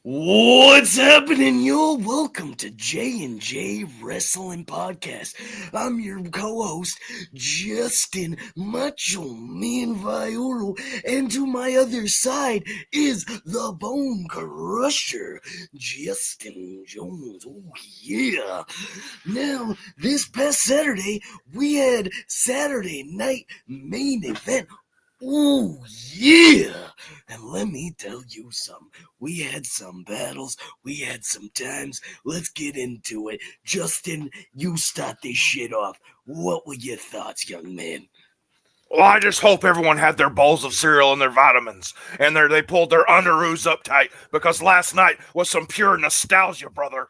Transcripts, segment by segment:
What's happening, y'all? Welcome to J&J Wrestling Podcast. I'm your co-host, Justin Macho Man Vioro, and to my other side is the Bone Crusher, Justin Jones. Oh, yeah. Now, this past Saturday, we had Saturday Night Main Event. Ooh, yeah! And let me tell you something. We had some battles. We had some times. Let's get into it. Justin, you start this shit off. What were your thoughts, young man? Well, I just hope everyone had their bowls of cereal and their vitamins, and they pulled their underoos up tight, because last night was some pure nostalgia, brother.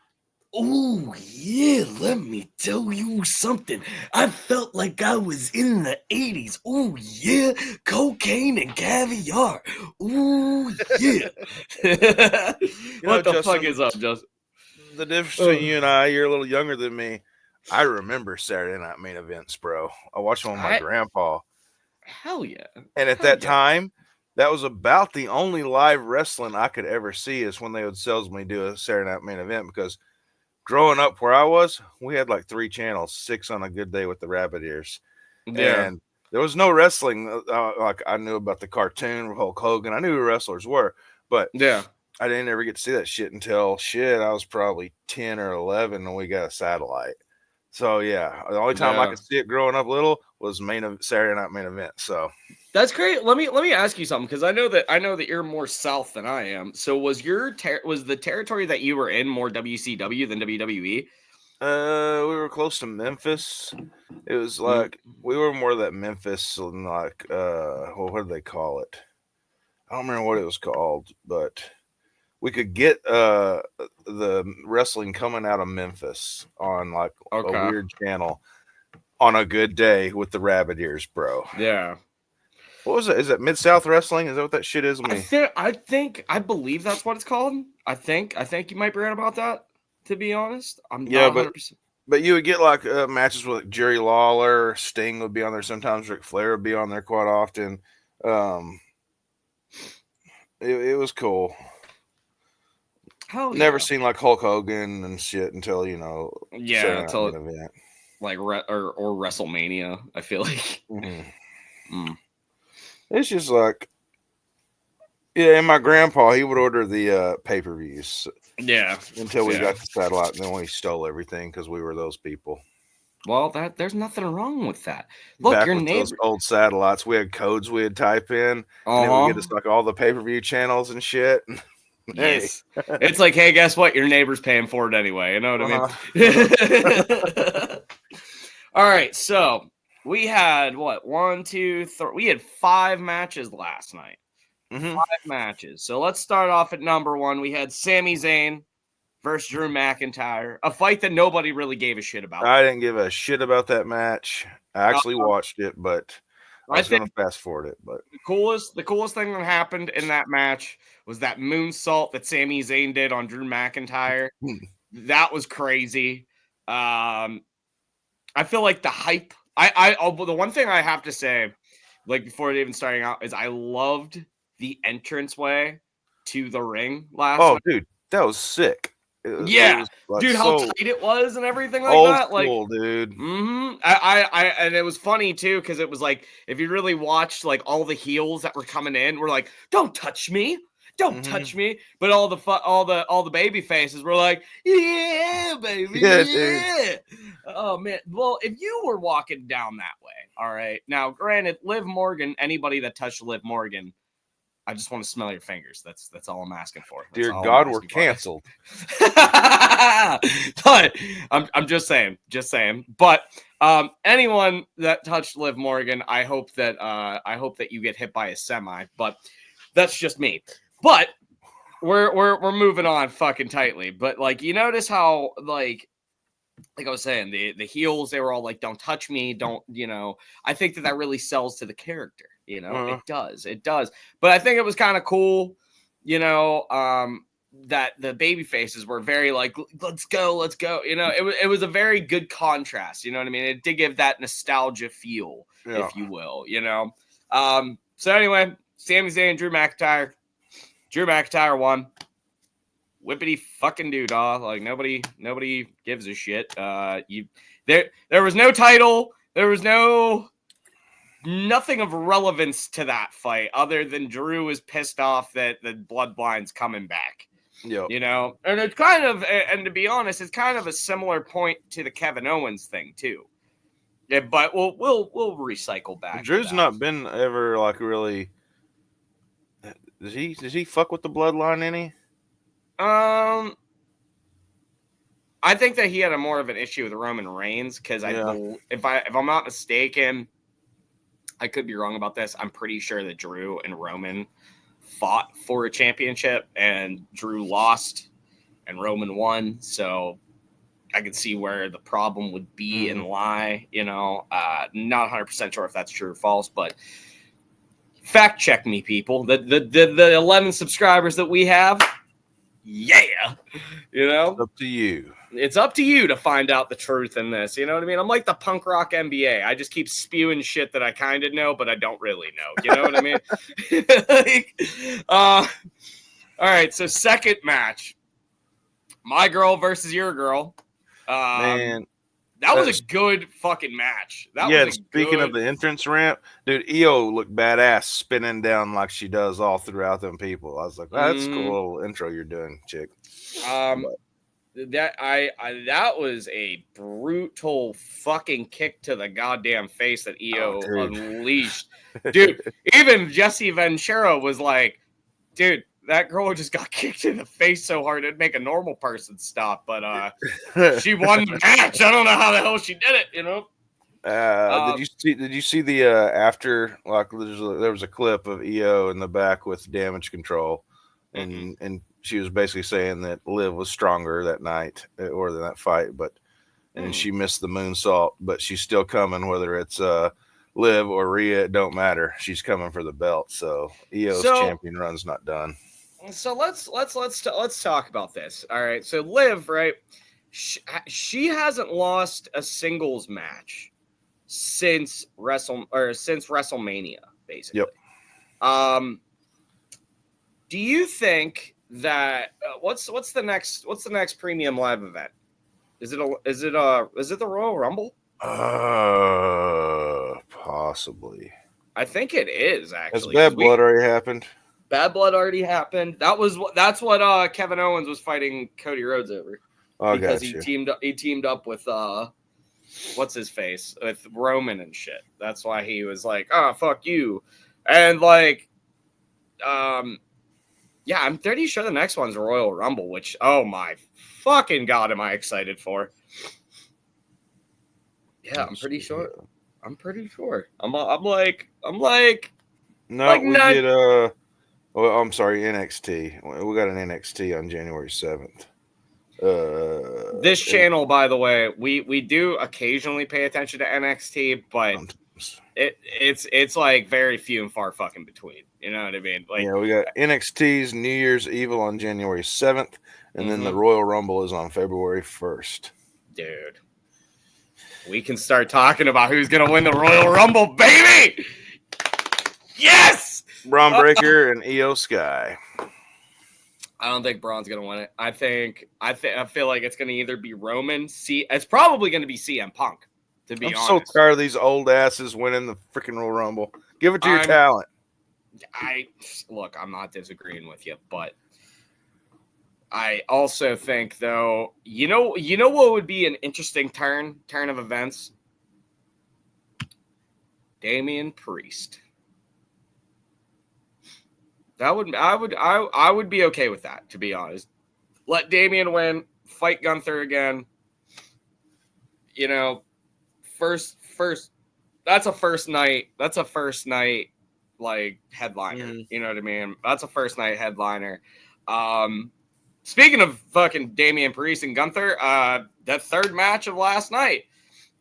Oh, yeah, let me tell you something. I felt like I was in the 80s. Oh, yeah, cocaine and caviar. Oh, yeah. What the fuck Justin, is up, Justin? the difference between you and you're a little younger than me. I remember Saturday Night Main Events, bro. I watched them with my grandpa. Hell yeah. And at that time, that was about the only live wrestling I could ever see is when they would seldomly do a Saturday Night Main Event, because growing up where I was, we had like 3 channels, 6 on a good day with the rabbit ears. Yeah. And there was no wrestling. Like, I knew about the cartoon, Hulk Hogan. I knew who wrestlers were, but Yeah. I didn't ever get to see that shit until I was probably 10 or 11 when we got a satellite. So yeah, the only time I could see it growing up little was Saturday Night Main Event. So that's great. Let me ask you something, because I know that you're more south than I am. So was the territory that you were in more WCW than WWE? we were close to Memphis. It was like we were more that Memphis, like what did they call it? I don't remember what it was called, but we could get the wrestling coming out of Memphis on like a weird channel on a good day with the rabbit ears, bro. Yeah. What was it? Is it Mid-South Wrestling? Is that what that shit is? I believe that's what it's called. I think you might be right about that, to be honest. I'm not not 100%. But you would get like matches with like Jerry Lawler, Sting would be on there sometimes, Ric Flair would be on there quite often. It was cool. Never seen like Hulk Hogan and shit until until event. Like or WrestleMania. I feel like it's just like and my grandpa, he would order the pay-per-views. Yeah, until we got the satellite, and then we stole everything because we were those people. Well, there's nothing wrong with that. Look, back with those old satellites, we had codes we'd type in, and it would get us like all the pay-per-view channels and shit. Yes. It's like, hey, guess what? Your neighbor's paying for it anyway. You know what I mean? All right, so we had what? 1, 2, 3. We had 5 matches last night. 5 matches. So let's start off at number 1. We had Sami Zayn versus Drew McIntyre, a fight that nobody really gave a shit about. I didn't give a shit about that match. I actually watched it, but I was going to fast forward it. But the coolest thing that happened in that match was that moonsault that Sami Zayn did on Drew McIntyre. That was crazy. I feel like the hype. The one thing I have to say, like before even starting out, is I loved the entranceway to the ring last night. Dude, that was sick. It was like dude, how tight it was and everything like that. Cool, dude. And it was funny too, because it was like, if you really watched like all the heels that were coming in, were like, "Don't touch me, don't touch me," but all the baby faces were like, "Yeah, baby, yeah." Dude. Oh man, well, if you were walking down that way, all right. Now, granted, Liv Morgan, anybody that touched Liv Morgan, I just want to smell your fingers. That's all I'm asking for. Dear God, we're canceled. But I'm just saying. But anyone that touched Liv Morgan, I hope that you get hit by a semi. But that's just me. But we're moving on fucking tightly. But like, you notice how like I was saying, the heels, they were all like, "Don't touch me, don't," I think that really sells to the character. It does. But I think it was kind of cool, that the baby faces were very like, let's go. It was a very good contrast. You know what I mean? It did give that nostalgia feel, if you will. So anyway, Sami Zayn, Drew McIntyre won. whippity fucking doodah. Like nobody gives a shit. There was no title. There was nothing of relevance to that fight other than Drew is pissed off that the Bloodline's coming back. Yep. You know, and it's kind of, and to be honest, it's kind of a similar point to the Kevin Owens thing too. Yeah, but we'll recycle back. Drew's not been ever like really. Does he fuck with the Bloodline any? I think that he had a more of an issue with Roman Reigns because if I'm not mistaken, I could be wrong about this. I'm pretty sure that Drew and Roman fought for a championship and Drew lost and Roman won. So I could see where the problem would be and lie, you know, not 100% sure if that's true or false, but fact check me, people. The 11 subscribers that we have, yeah, you know, It's up to you. It's up to you to find out the truth in this. You know what I mean? I'm like the punk rock NBA. I just keep spewing shit that I kind of know, but I don't really know. You know what I mean? All right. So second match, my girl versus your girl. Man, that was a good fucking match. Speaking of the entrance ramp, dude, Io looked badass spinning down like she does all throughout them people. I was like, that's a cool little intro you're doing, chick. That was a brutal fucking kick to the goddamn face that Io unleashed. Dude, even Jesse Ventura was like, dude, that girl just got kicked in the face so hard it'd make a normal person stop, but she won the match. I don't know how the hell she did it, you know. Did you see the after, like there was a clip of Io in the back with Damage Control, and she was basically saying that Liv was stronger that night or that fight, and she missed the moonsault, but she's still coming, whether it's Liv or Rhea, it don't matter. She's coming for the belt. So Io's champion run's not done. So let's talk about this. All right. So Liv, right? She hasn't lost a singles match since WrestleMania, basically. Yep. Do you think that what's the next premium live event? Is it the Royal Rumble? Possibly. I think it is actually. Has Bad Blood already happened? Bad Blood already happened. That's what Kevin Owens was fighting Cody Rhodes over. Because he teamed up with what's his face, with Roman and shit. That's why he was like, "Oh, fuck you," and like, yeah, I'm pretty sure the next one's a Royal Rumble, which, oh my fucking god, am I excited for? Yeah, I'm pretty sure. I'm like. No, like we did. Well, I'm sorry, NXT. We got an NXT on January 7th. This channel, by the way, we do occasionally pay attention to NXT, but it's like very few and far fucking between. You know what I mean? Like, yeah, we got NXT's New Year's Evil on January 7th, and then the Royal Rumble is on February 1st. Dude, we can start talking about who's gonna win the Royal Rumble, baby. Yes, Braun Breaker and Io Sky. I don't think Braun's gonna win it. I feel like it's gonna either be Roman. It's probably gonna be CM Punk. To be honest, I'm so tired of these old asses winning the freaking Royal Rumble. Give it to your talent. I'm not disagreeing with you, but I also think, though, you know what would be an interesting turn of events? Damian Priest. I would be okay with that, to be honest. Let Damian win, fight Gunther again. You know, first. That's a first night. Like headliner. You know what I mean? That's a first night headliner. Speaking of fucking Damian Priest and Gunther, that third match of last night,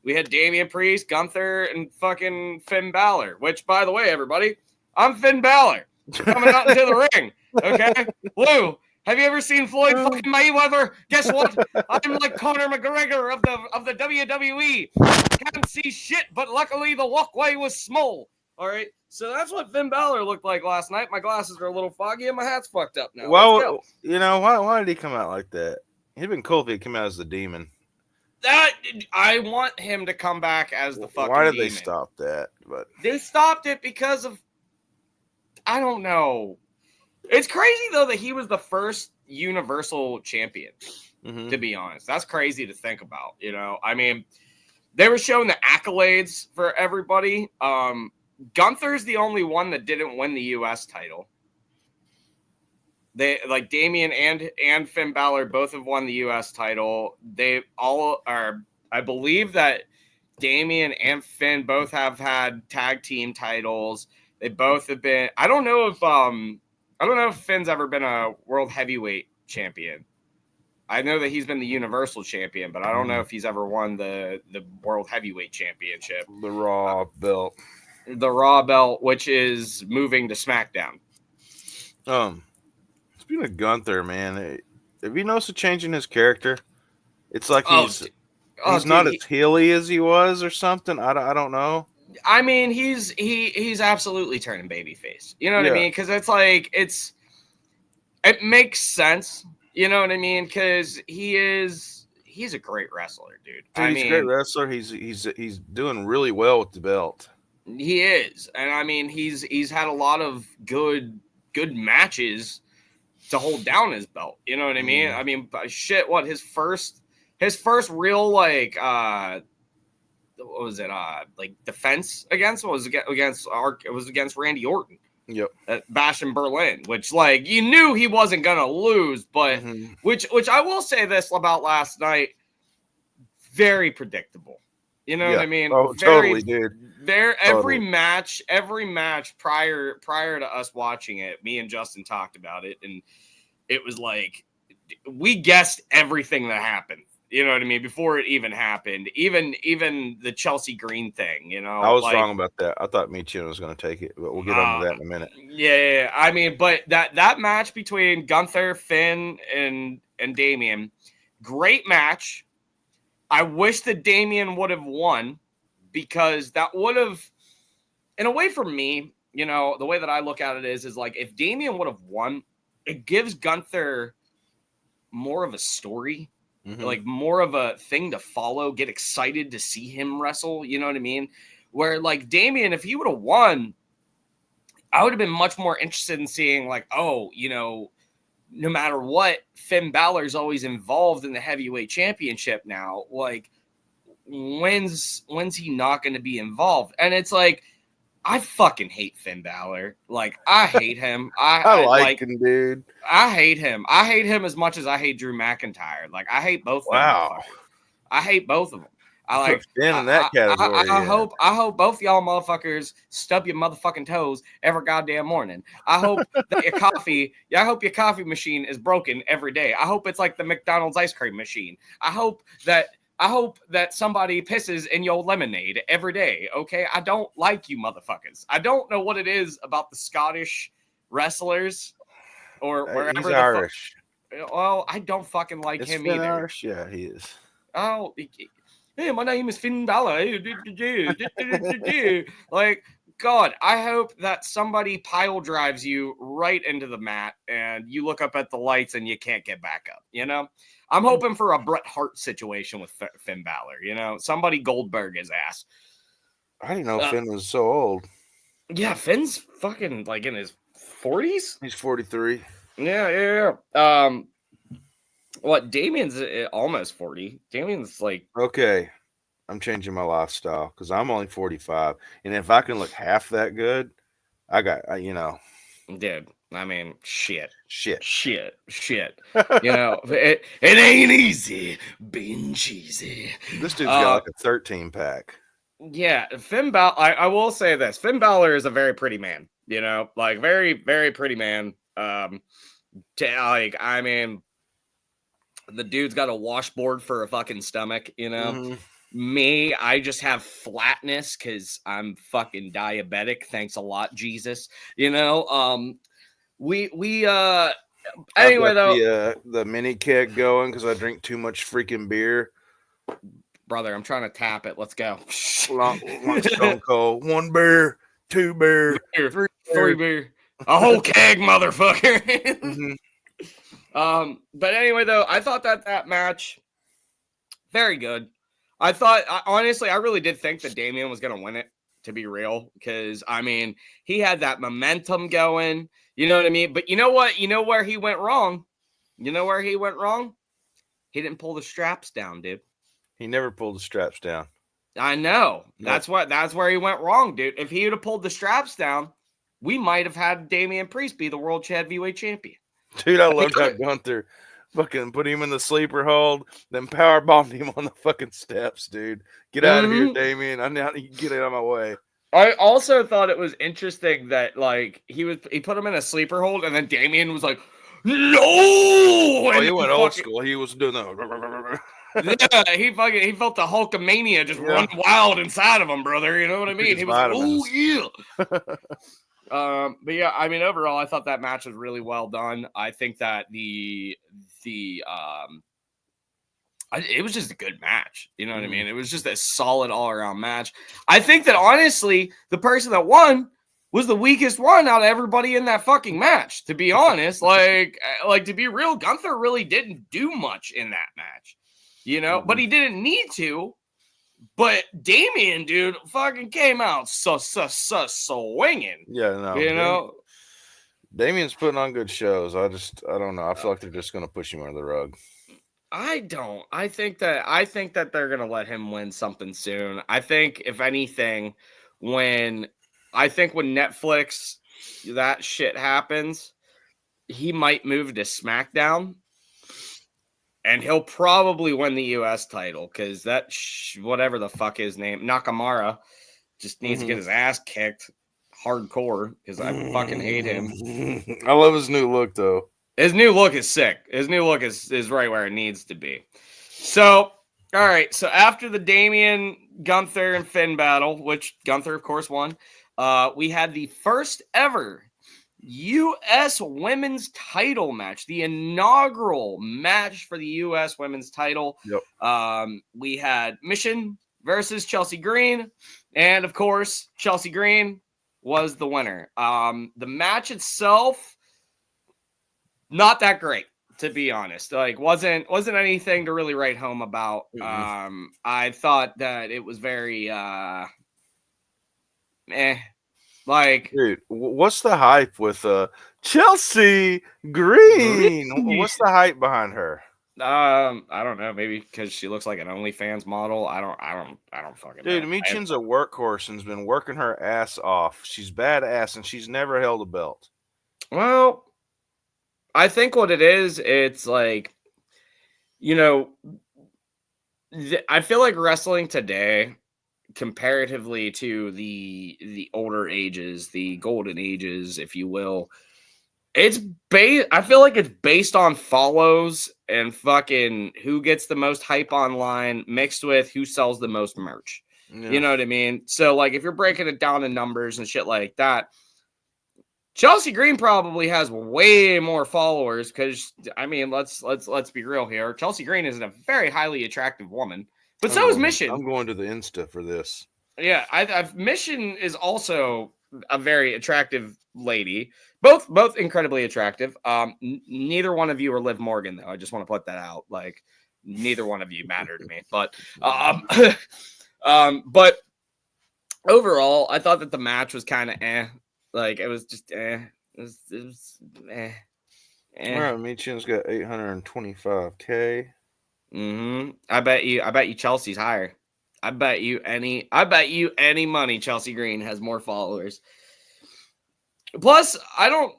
we had Damian Priest, Gunther, and fucking Finn Balor. Which, by the way, everybody, I'm Finn Balor coming out into the ring. Okay, Lou, have you ever seen Floyd fucking Mayweather? Guess what? I'm like Conor McGregor of the WWE. Can't see shit, but luckily the walkway was small. All right. So that's what Finn Balor looked like last night. My glasses are a little foggy and my hat's fucked up now. Well, Let's go. you know, why did he come out like that? He'd been cool if he came out as the demon. That I want him to come back as the fucking Why did demon. they stop that? But they stopped it because of I don't know. It's crazy though that he was the first Universal champion. To be honest, that's crazy to think about. You know, I mean, they were showing the accolades for everybody. Gunther's the only one that didn't win the U.S. title. They like Damian and Finn Balor both have won the U.S. title. They all are. I believe that Damian and Finn both have had tag team titles. They both have been. I don't know if Finn's ever been a world heavyweight champion. I know that he's been the Universal champion, but I don't know if he's ever won the world heavyweight championship. The Raw belt. The Raw belt, which is moving to SmackDown. Speaking of Gunther, man, have you noticed a change in his character? It's like he's not as heely as he was or something. I don't know. I mean, he's absolutely turning babyface. You know what I mean? Because it's like it makes sense. You know what I mean? Because he's a great wrestler, dude. He's a great wrestler. He's doing really well with the belt. He is, and I mean, he's had a lot of good matches to hold down his belt. You know what I mean? I mean, shit. What his first real like what was it? Like defense against against Randy Orton. Yep. At Bash in Berlin, which like you knew he wasn't gonna lose, but which I will say this about last night, very predictable. You know what I mean? Oh, totally, dude. Every match prior to us watching it, me and Justin talked about it, and it was like we guessed everything that happened. You know what I mean? Before it even happened, even the Chelsea Green thing, you know. I was wrong about that. I thought Michin was going to take it, but we'll get on to that in a minute. Yeah. I mean, but that match between Gunther, Finn, and Damian, great match. I wish that Damian would have won because that would have, in a way for me, you know, the way that I look at it is like if Damian would have won, it gives Gunther more of a story. Like more of a thing to follow, get excited to see him wrestle. You know what I mean? Where like Damian, if he would have won, I would have been much more interested in seeing like, oh, you know, no matter what, Finn Balor's always involved in the heavyweight championship now. Like, when's he not going to be involved? And it's like, I fucking hate Finn Balor. Like, I hate him. I like him, dude. I hate him. I hate him as much as I hate Drew McIntyre. Like, I hate both of them. I hate both of them. I like Finn in that category. I hope both y'all motherfuckers stub your motherfucking toes every goddamn morning. I hope that your coffee machine is broken every day. I hope it's like the McDonald's ice cream machine. I hope that somebody pisses in your lemonade every day, okay? I don't like you motherfuckers. I don't know what it is about the Scottish wrestlers or wherever. He's Irish. Well, I don't fucking like him Finn either. Irish? Yeah, he is. Oh, hey, my name is Finn Balor. Like, God, I hope that somebody pile drives you right into the mat and you look up at the lights and you can't get back up, you know? I'm hoping for a Bret Hart situation with Finn Balor, you know? Somebody Goldberg his ass. I didn't know Finn was so old. Yeah, Finn's fucking like in his 40s? He's 43. Yeah. What, Damian's almost 40. Damian's like... Okay, I'm changing my lifestyle because I'm only 45. And if I can look half that good, I got, you know... Dude, I mean, shit. You know, it ain't easy being cheesy. This dude's got like a 13-pack. Yeah, Finn Balor, I will say this. Finn Balor is a very pretty man, you know, like very, very pretty man. I mean, the dude's got a washboard for a fucking stomach, you know. Me, I just have flatness because I'm fucking diabetic. Thanks a lot, Jesus. You know, anyway, though, the mini keg going because I drink too much freaking beer. Brother, I'm trying to tap it. Let's go. Stone Cold, one beer, 2 beer, beer, 3 beer, a whole keg, motherfucker. Mm-hmm. But anyway, though, I thought that match very good. Honestly, I really did think that Damian was going to win it, to be real, because I mean, he had that momentum going. You know what I mean? But you know what? You know where he went wrong? You know where he went wrong? He didn't pull the straps down, dude. He never pulled the straps down. I know. Nope. That's where he went wrong, dude. If he would have pulled the straps down, we might have had Damian Priest be the world heavyweight champion. Dude, I loved how Gunther fucking put him in the sleeper hold, then power bombed him on the fucking steps, dude. Get out of here, Damian. I know you get out of my way. I also thought it was interesting that like he put him in a sleeper hold, and then Damian was like, "No!" Oh, he went old school. He was doing the. Yeah, he felt the Hulkamania just run wild inside of him, brother. You know what I mean? He was like, "Oh yeah." But yeah, I mean, overall, I thought that match was really well done. I think that it was just a good match. You know what I mean? It was just a solid all around match. I think that honestly, the person that won was the weakest one out of everybody in that fucking match. To be honest, like to be real, Gunther really didn't do much in that match. You know, but he didn't need to. But Damian, dude, fucking came out swinging. Yeah, no. You know, Damian's putting on good shows. I don't know. I feel like they're just going to push him under the rug. I don't. I think that they're gonna let him win something soon. I think if anything, when Netflix that shit happens, he might move to SmackDown, and he'll probably win the U.S. title because that whatever the fuck his name Nakamura just needs to get his ass kicked hardcore because I fucking hate him. I love his new look though. His new look is sick. His new look is right where it needs to be. So, all right. So after the Damian, Gunther, and Finn battle, which Gunther, of course, won, we had the first ever U.S. women's title match, the inaugural match for the U.S. women's title. Yep. We had Mission versus Chelsea Green, and of course, Chelsea Green was the winner. The match itself, not that great, to be honest. Like, wasn't anything to really write home about. I thought that it was very like, dude, what's the hype with Chelsea Green? What's the hype behind her? I don't know. Maybe because she looks like an OnlyFans model. I don't fucking know. Dude, Michin's a workhorse and's been working her ass off. She's badass and she's never held a belt. Well, I think what it is, it's like, you know, I feel like wrestling today, comparatively to the older ages, the golden ages, if you will, I feel like it's based on follows and fucking who gets the most hype online mixed with who sells the most merch. Yeah. You know what I mean? So like if you're breaking it down in numbers and shit like that, Chelsea Green probably has way more followers because I mean, let's be real here. Chelsea Green is a very highly attractive woman, but so is Mission. I'm going to the Insta for this. Yeah, Mission is also a very attractive lady. Both incredibly attractive. Neither one of you are Liv Morgan, though. I just want to put that out. Like, neither one of you matter to me. But but overall, I thought that the match was kind of Like, it was just It was All right, Michin's got 825K. I bet you Chelsea's higher. I bet you any money Chelsea Green has more followers. Plus, I don't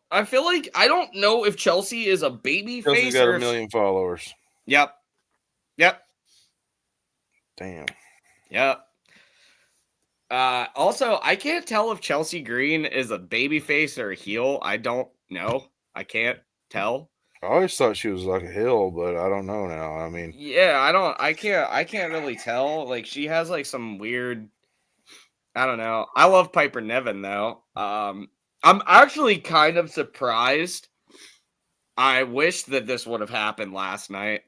know if Chelsea is a baby face. Chelsea's got 1 million followers. Yep. Damn. Yep. Also, I can't tell if Chelsea Green is a baby face or a heel. I don't know. I can't tell. I always thought she was like a heel, but I don't know now. I mean, yeah, I can't really tell. Like, she has like some weird, I don't know. I love Piper Niven though. I'm actually kind of surprised. I wish that this would have happened last night.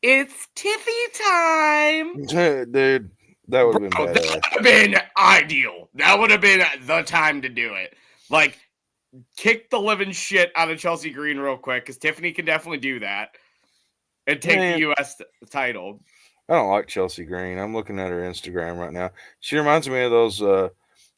It's Tiffy time. Dude, That would have been Bro, badass. that would have been ideal. That would have been the time to do it. Like, kick the living shit out of Chelsea Green real quick, because Tiffany can definitely do that and take the U.S. title. I don't like Chelsea Green. I'm looking at her Instagram right now. She reminds me of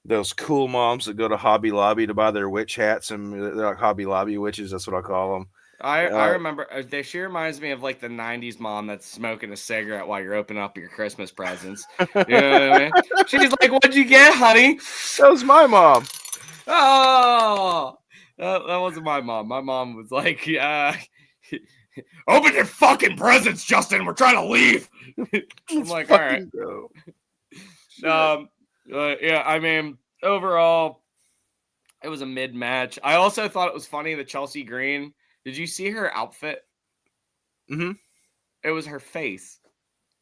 those cool moms that go to Hobby Lobby to buy their witch hats, and they're like Hobby Lobby witches. That's what I call them. I remember. She reminds me of like the '90s mom that's smoking a cigarette while you're opening up your Christmas presents. You know what I mean? She's like, "What'd you get, honey?" That was my mom. Oh, that wasn't my mom. My mom was like, "Open your fucking presents, Justin. We're trying to leave." I'm like, "All right." Yeah. I mean, overall, it was a mid match. I also thought it was funny that Chelsea Green. Did you see her outfit? Mm-hmm. It was her face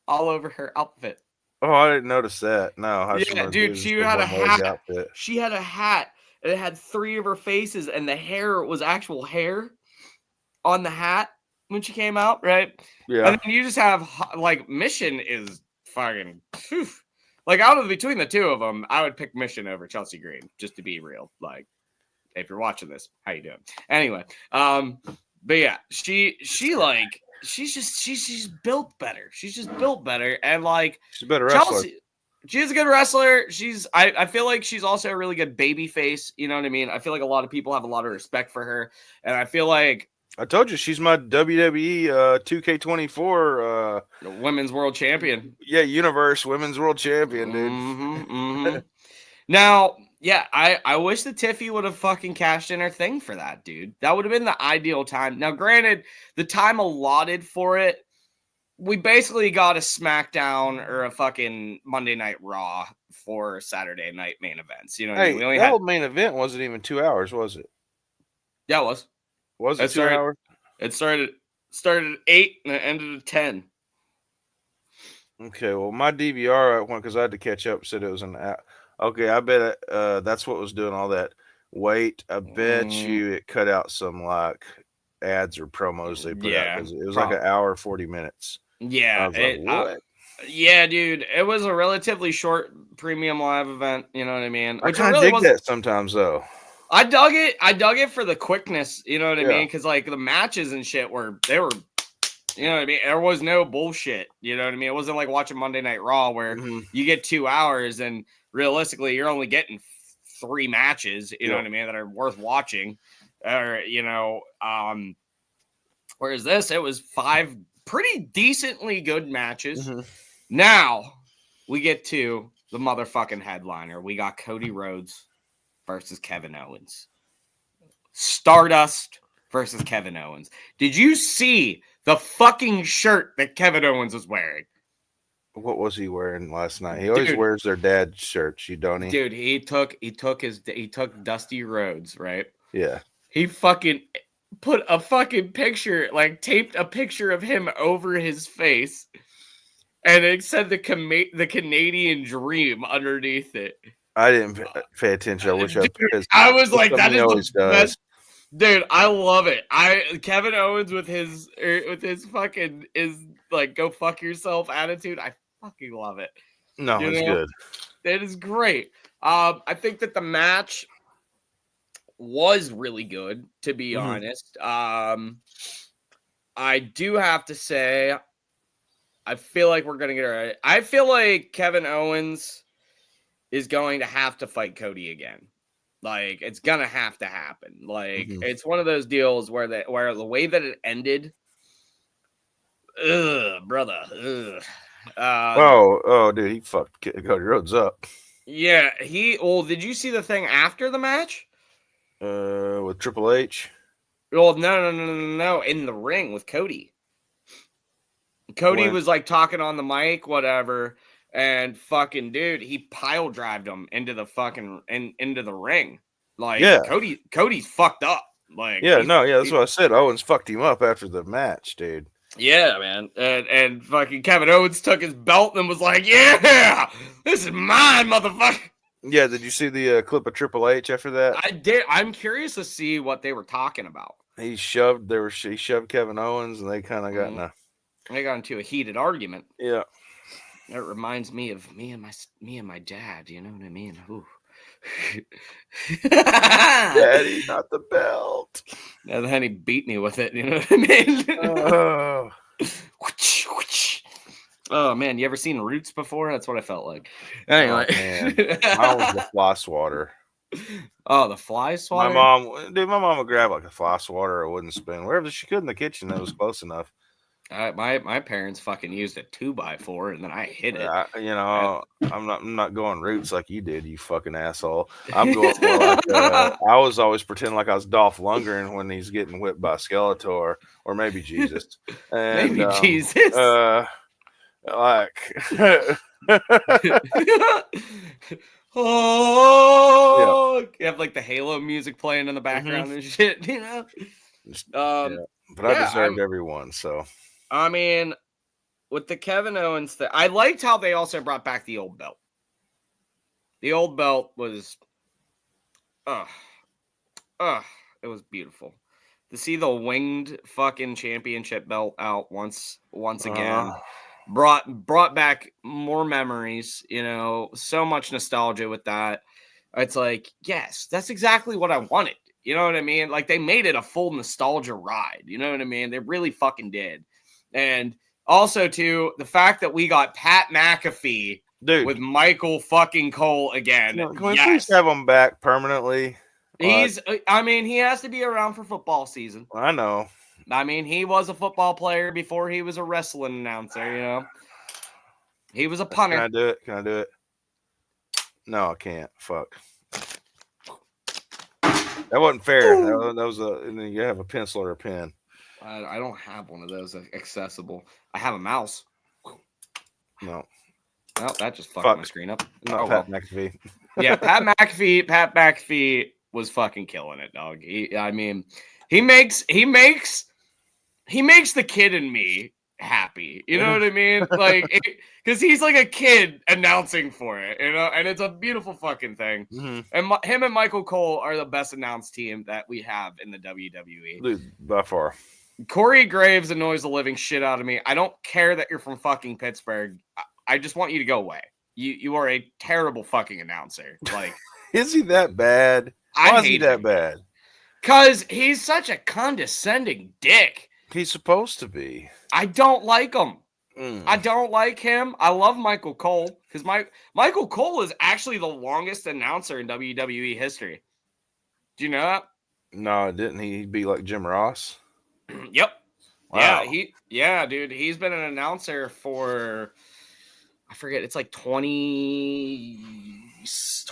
all over her outfit. Oh, I didn't notice that. No, Yeah, dude, she had a hat. Outfit. She had a hat, and it had 3 of her faces, and the hair was actual hair on the hat when she came out, right? Yeah. And then you just have, like, Mission is fucking, whew. Like, out of between the two of them, I would pick Mission over Chelsea Green, just to be real. Like, if you're watching this, how you doing? Anyway, but yeah, she's built better. She's just built better, and like she's a better wrestler. She's a good wrestler. I feel like she's also a really good baby face. You know what I mean? I feel like a lot of people have a lot of respect for her, and I feel like I told you she's my WWE 2K24 women's world champion. Yeah, Universe Women's World Champion, dude. Mm-hmm. Now, yeah, I wish the Tiffy would have fucking cashed in her thing for that, dude. That would have been the ideal time. Now, granted, the time allotted for it, we basically got a SmackDown or a fucking Monday Night Raw for Saturday night main events. You know what I mean? We only had... main event wasn't even 2 hours, was it? Yeah, it was. Was it 2 hours? It started at 8 and it ended at 10. Okay, well, my DVR, because I had to catch up, said it was an hour. Okay, I bet that's what was doing all that wait. I bet you it cut out some like ads or promos they put out, because it was like an hour 40 minutes. Yeah, what? Yeah, dude, it was a relatively short premium live event. You know what I mean? Which I really dig that sometimes, though. I dug it for the quickness. You know what I mean? Because like the matches and shit they were. You know what I mean? There was no bullshit. You know what I mean? It wasn't like watching Monday Night Raw where you get 2 hours and realistically you're only getting 3 matches. You know what I mean? That are worth watching. Or whereas this, it was 5 pretty decently good matches. Now we get to the motherfucking headliner. We got Cody Rhodes versus Kevin Owens. Stardust versus Kevin Owens. Did you see the fucking shirt that Kevin Owens was wearing? What was he wearing last night? He always wears their dad's shirts, don't he? Dude, he took Dusty Rhodes, right? Yeah. He fucking put a fucking picture, like taped a picture of him over his face, and it said the Canadian Dream underneath it. I didn't pay attention. I wish I was like, that is the best. Dude, I love it. Kevin Owens with his fucking is like go fuck yourself attitude. I fucking love it. No, it's good. It is great. I think that the match was really good, to be honest. I do have to say, I feel like we're gonna get it right. I feel like Kevin Owens is going to have to fight Cody again. Like, it's gonna have to happen. Like, it's one of those deals where the way that it ended, brother. Dude, he fucked Cody Rhodes up. Yeah, did you see the thing after the match? With Triple H? Well, no, in the ring with Cody. Cody was like talking on the mic, whatever. And fucking dude, he pile drived him into the fucking into the ring. Like, Cody's fucked up. Like, that's what I said. Owens fucked him up after the match, dude. Yeah, man. And fucking Kevin Owens took his belt and was like, "Yeah, this is mine, motherfucker." Yeah, did you see the clip of Triple H after that? I did. I'm curious to see what they were talking about. He shoved Kevin Owens, and they kind of got they got into a heated argument. Yeah. It reminds me of me and my dad. You know what I mean? Daddy, not the belt. And then he beat me with it. You know what I mean? Oh, Oh man, you ever seen Roots before? That's what I felt like. Anyway, man. Mine was the fly swatter. Oh, the fly swatter. My mom would grab like a fly swatter or a wooden spoon, wherever she could in the kitchen that was close enough. My parents fucking used a 2x4 and then I hit it. I'm not going Roots like you did, you fucking asshole. I'm going more like I was always pretending like I was Dolph Lundgren when he's getting whipped by Skeletor or maybe Jesus. And Maybe Jesus. Like Oh, you have like the Halo music playing in the background and shit, you know. But I deserved every one. So I mean, with the Kevin Owens thing, I liked how they also brought back the old belt. The old belt was, it was beautiful to see the winged fucking championship belt out once again. Brought back more memories, you know, so much nostalgia with that. It's like, yes, that's exactly what I wanted. You know what I mean? Like they made it a full nostalgia ride. You know what I mean? They really fucking did. And also too, the fact that we got Pat McAfee with Michael fucking Cole again. Can we please have him back permanently? He has to be around for football season. I know. I mean, he was a football player before he was a wrestling announcer, you know. He was a punter. Can I do it? No, I can't. Fuck. That wasn't fair. That was you have a pencil or a pen. I don't have one of those accessible. I have a mouse. No. Well, that just fucked my screen up. Not Pat McAfee. Yeah, Pat McAfee was fucking killing it, dog. He makes the kid in me happy. You know what I mean? Like, because he's like a kid announcing for it, you know, and it's a beautiful fucking thing. Mm-hmm. And him and Michael Cole are the best announced team that we have in the WWE. Dude, by far. Corey Graves annoys the living shit out of me. I don't care that you're from fucking Pittsburgh. I just want you to go away. You are a terrible fucking announcer. Like, is he that bad? Why is he that bad? Because he's such a condescending dick. He's supposed to be. I don't like him. I don't like him. I love Michael Cole because Michael Cole is actually the longest announcer in WWE history. Do you know that? No, didn't he be like Jim Ross? Yep. Wow. Yeah, dude. He's been an announcer for, I forget, it's like 20, it's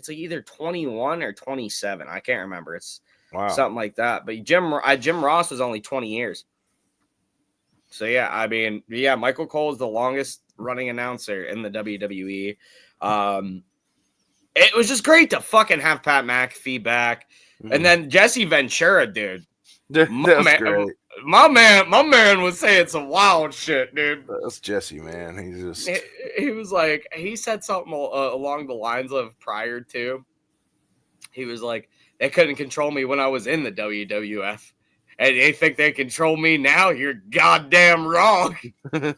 like either 21 or 27. I can't remember. It's something like that. But Jim Ross was only 20 years. So yeah, I mean, yeah, Michael Cole is the longest running announcer in the WWE. It was just great to fucking have Pat McAfee back. And then Jesse Ventura, dude. Great. My man was saying some wild shit, dude. That's Jesse, man. He was like, he said something along the lines of prior to. He was like, they couldn't control me when I was in the WWF. And they think they control me now? You're goddamn wrong. I'm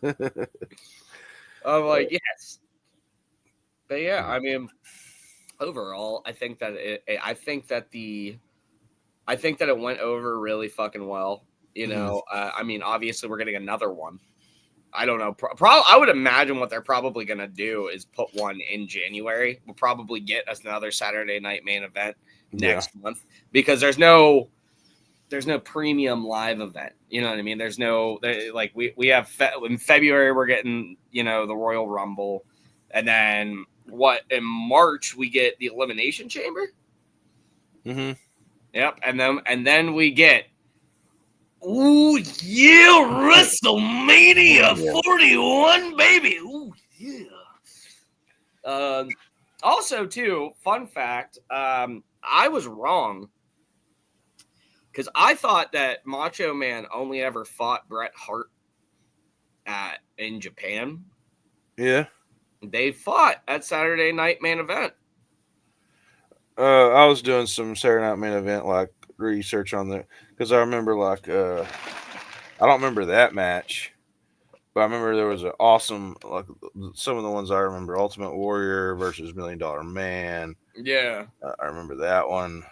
like, yes. But yeah, I mean, overall, I think that it went over really fucking well. You know, I mean, obviously we're getting another one. I don't know. I would imagine what they're probably going to do is put one in January. We'll probably get us another Saturday night main event next month because there's no premium live event. You know what I mean? There's no, like we have in February, we're getting, you know, the Royal Rumble. And then in March, we get the Elimination Chamber. Mm-hmm. Yep. And then we get, ooh, yeah, WrestleMania 41, baby. Ooh, yeah. Also, too, fun fact, I was wrong. Because I thought that Macho Man only ever fought Bret Hart in Japan. Yeah. They fought at Saturday Night Main Event. I was doing some Saturday Night Main Event like research on the because I remember like I don't remember that match, But I remember there was an awesome, like some of the ones I remember: Ultimate Warrior versus $1 Million Man. Yeah. I remember that one.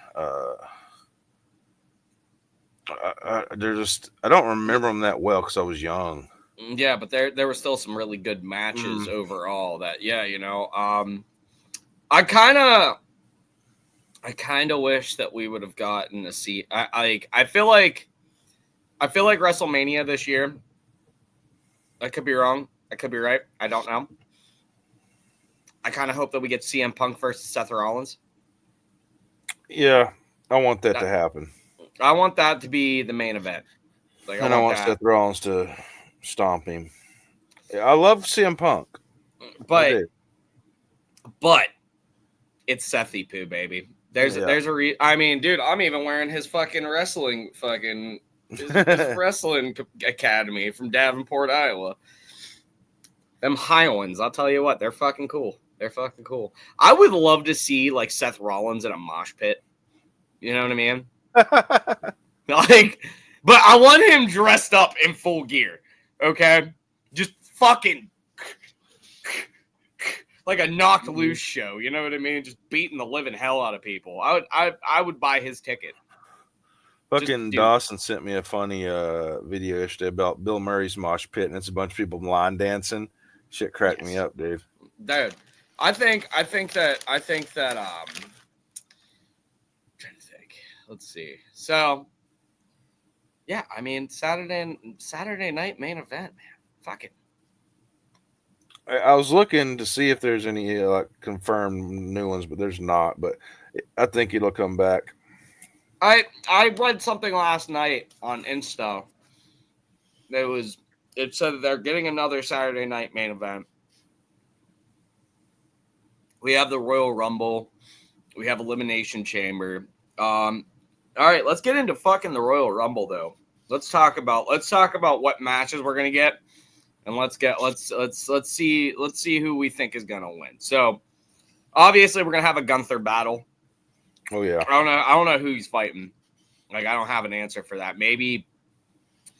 They're just I don't remember them that well because I was young. Yeah, but there were still some really good matches overall. That I kind of wish that we would have gotten a seat. I feel like WrestleMania this year. I could be wrong. I could be right. I don't know. I kind of hope that we get CM Punk versus Seth Rollins. Yeah, I want that to happen. I want that to be the main event. Like, I want Seth Rollins to stomp him. I love CM Punk, but it's Sethy Poo, baby. There's a I mean, dude, I'm even wearing his fucking wrestling his wrestling academy from Davenport, Iowa. Them Highlands, I'll tell you what, they're fucking cool. They're fucking cool. I would love to see like Seth Rollins in a mosh pit. You know what I mean? Like, but I want him dressed up in full gear. Okay, just fucking like a knocked loose show. You know what I mean? Just beating the living hell out of people. I would buy his ticket. Fucking Dawson sent me a funny video yesterday about Bill Murray's mosh pit, and it's a bunch of people line dancing. Shit cracked me up, dude. Dude, I think that I'm trying to think. Let's see. So, yeah, I mean Saturday night main event, man. Fuck it. I was looking to see if there's any like confirmed new ones, but there's not. But I think it'll come back. I read something last night on Insta. It said that they're getting another Saturday night main event. We have the Royal Rumble. We have Elimination Chamber. All right, let's get into fucking the Royal Rumble though. Let's talk about what matches we're gonna get, and let's see who we think is gonna win. So obviously we're gonna have a Gunther battle. Oh yeah. I don't know who he's fighting. Like, I don't have an answer for that. Maybe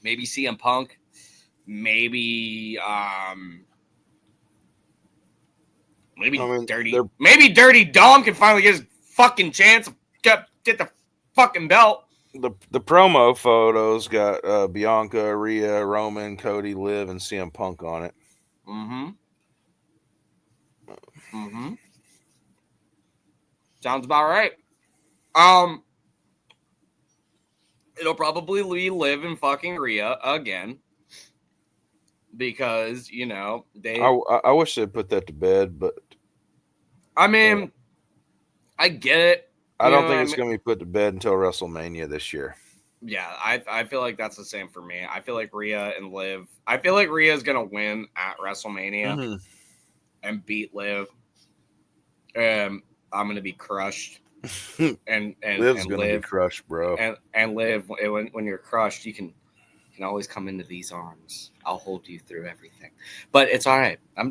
CM Punk. Maybe Dirty Dom can finally get his fucking chance to get the fucking belt. The promo photos got Bianca, Rhea, Roman, Cody, Liv, and CM Punk on it. Sounds about right. It'll probably be Liv and fucking Rhea again. Because, you know, I wish they'd put that to bed, but I mean, I get it. I don't think it's going to be put to bed until WrestleMania this year. Yeah, I feel like that's the same for me. I feel like Rhea and Liv. I feel like Rhea is going to win at WrestleMania and beat Liv. I'm going to be crushed. and Liv's going to be crushed, bro. And Liv, when you're crushed, you can always come into these arms. I'll hold you through everything. But it's all right. I'm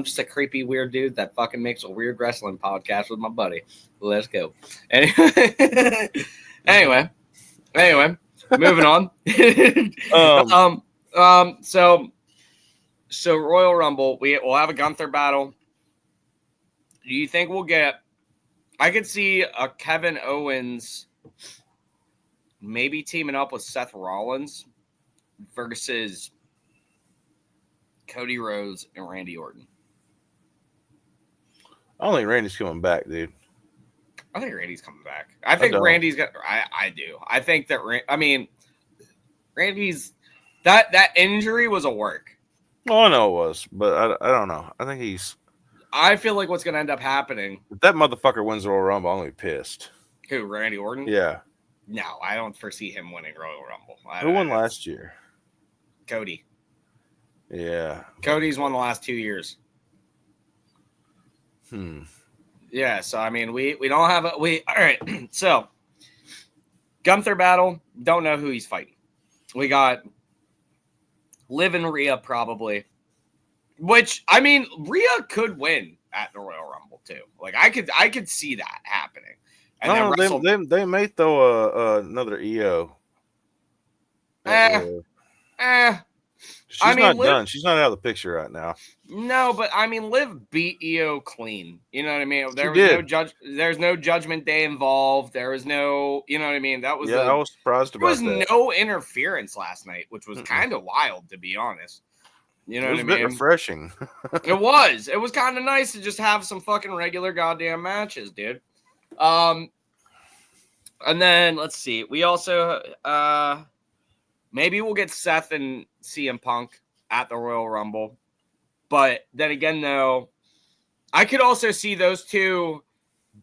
just a creepy, weird dude that fucking makes a weird wrestling podcast with my buddy. Let's go. Anyway, moving on. So Royal Rumble, we'll have a Gunther battle. Do you think we'll get? I could see a Kevin Owens maybe teaming up with Seth Rollins versus Cody Rhodes and Randy Orton. I don't think Randy's coming back, dude. I think Randy's coming back. I think Randy's got. I do. I think that. Randy's that injury was a work. Oh, I know it was, but I don't know. I think he's. I feel like what's going to end up happening. If that motherfucker wins the Royal Rumble, I'm going to be pissed. Who, Randy Orton? Yeah. No, I don't foresee him winning Royal Rumble. Who won last year? Cody. Yeah. Cody's won the last 2 years. Yeah, so I mean, we don't have all right. So Gunther battle, don't know who he's fighting. We got Liv and Rhea probably. Which, I mean, Rhea could win at the Royal Rumble too. Like I could see that happening. And they may throw another EO. She's not done. She's not out of the picture right now. No, but I mean, Liv beat Io clean. You know what I mean? There She was did. There's no Judgment Day involved. There was no. You know what I mean? That was. I was surprised about that. There was no interference last night, which was kind of wild, to be honest. You know it was what I mean? a bit refreshing. It was. It was kind of nice to just have some fucking regular goddamn matches, dude. And then let's see. We also maybe we'll get Seth and CM Punk at the Royal Rumble. But then again, though, I could also see those two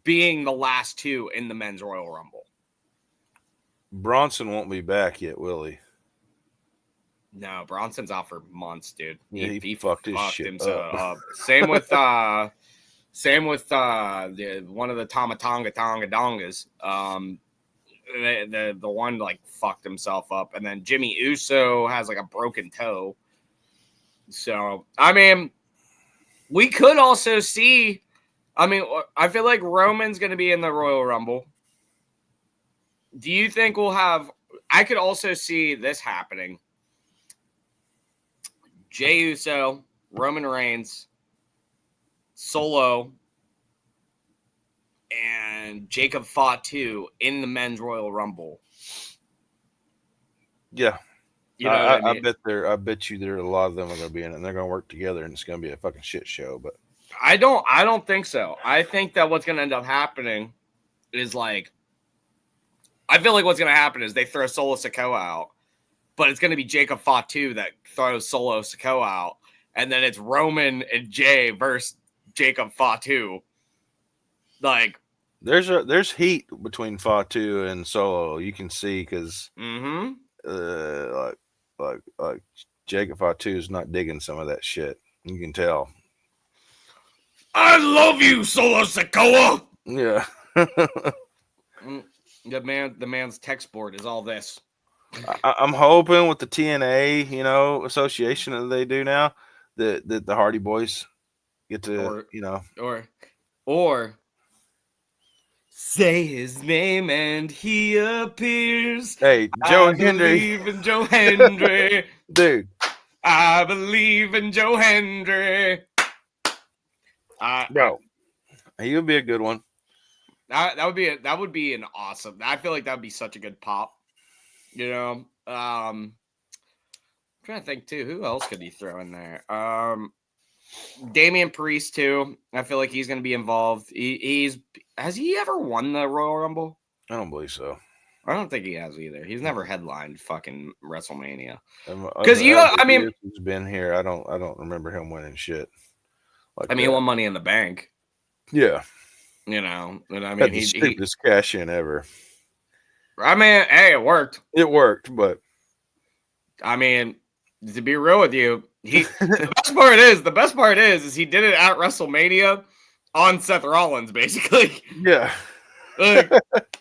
being the last two in the men's Royal Rumble. Bronson won't be back yet, will he? No, Bronson's out for months, dude. Yeah, he fucked his shit himself up. Same with one of the Tomatonga Dongas. The one like fucked himself up, and then Jimmy Uso has like a broken toe. So I mean, we could also see. I mean, I feel like Roman's going to be in the Royal Rumble. Do you think we'll have? I could also see this happening. Jey Uso, Roman Reigns, Solo, and Jacob Fatu in the men's Royal Rumble. Yeah. You know what I mean? I bet you there a lot of them are going to be in it, and they're going to work together, and it's going to be a fucking shit show. But I don't think so. I think that what's going to end up happening is like, I feel like what's going to happen is they throw Solo Sikoa out, but it's going to be Jacob Fatu that throws Solo Sikoa out, and then it's Roman and Jay versus Jacob Fatu. Like, there's heat between Fatu and Solo. You can see because like Jacob Fatu is not digging some of that shit. You can tell. I love you, Solo Sikoa. Yeah. The man's text board is all this. I'm hoping with the TNA, association that they do now, that the Hardy Boys get to, or say his name and he appears. Hey, Joe Hendry. I believe in Joe Hendry. Dude. I believe in Joe Hendry. Bro, he would be a good one. That would be an awesome. I feel like that would be such a good pop. I'm trying to think too. Who else could he throw in there? Damian Priest too. I feel like he's going to be involved. Has he ever won the Royal Rumble? I don't believe so. I don't think he has either. He's never headlined fucking WrestleMania. Because he's been here. I don't remember him winning shit. He won Money in the Bank. Yeah. And I mean, had the stupidest cash in ever. I mean, hey, it worked. It worked, but I mean, to be real with you, the best part is he did it at WrestleMania on Seth Rollins, basically. Yeah.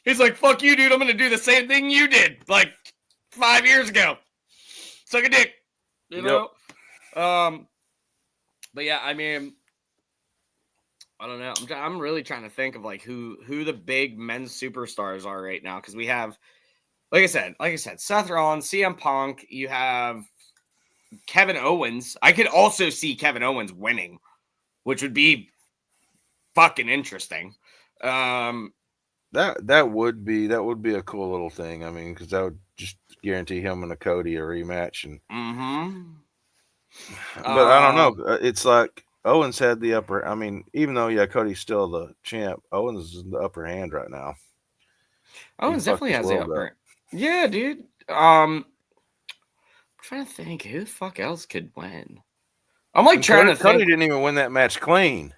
He's like, fuck you, dude. I'm going to do the same thing you did like 5 years ago. Suck a dick. You know? But yeah, I mean, I don't know. I'm really trying to think of like who the big men's superstars are right now. Cause we have, like I said, Seth Rollins, CM Punk, you have Kevin Owens. I could also see Kevin Owens winning, which would be fucking interesting. That would be a cool little thing. I mean, because that would just guarantee him and a Cody a rematch. And but I don't know. It's like Owens had the upper. I mean, even though Cody's still the champ, Owens is the upper hand right now. Owens definitely has the upper. Yeah, dude. I'm trying to think who the fuck else could win. I'm like trying to think. Cody didn't even win that match clean.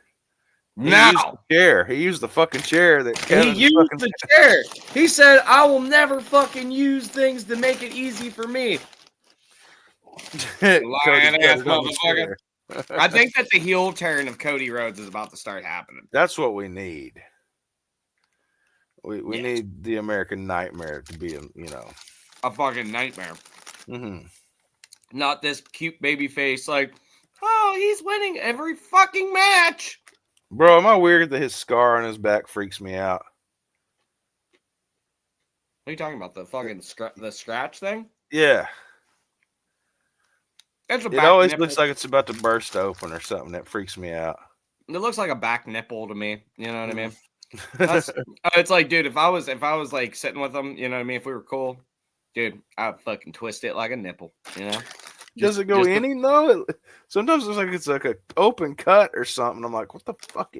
He used the chair. He used the fucking chair that Kevin the chair. He said, "I will never fucking use things to make it easy for me." Lying ass motherfucker. I think that the heel turn of Cody Rhodes is about to start happening. That's what we need. We need the American Nightmare to be a fucking nightmare. Mm-hmm. Not this cute baby face like, oh, he's winning every fucking match. Bro, am I weird that his scar on his back freaks me out? What are you talking about? The fucking the scratch thing? Yeah. It's a It back always nipple. looks like it's about to burst open or something. That freaks me out. It looks like a back nipple to me. You know what I mean? That's it's like, dude, if I was like sitting with them, you know what I mean? If we were cool, dude, I'd fucking twist it like a nipple, you know? Does it go any though? Sometimes it's like a open cut or something. I'm like, what the fuck?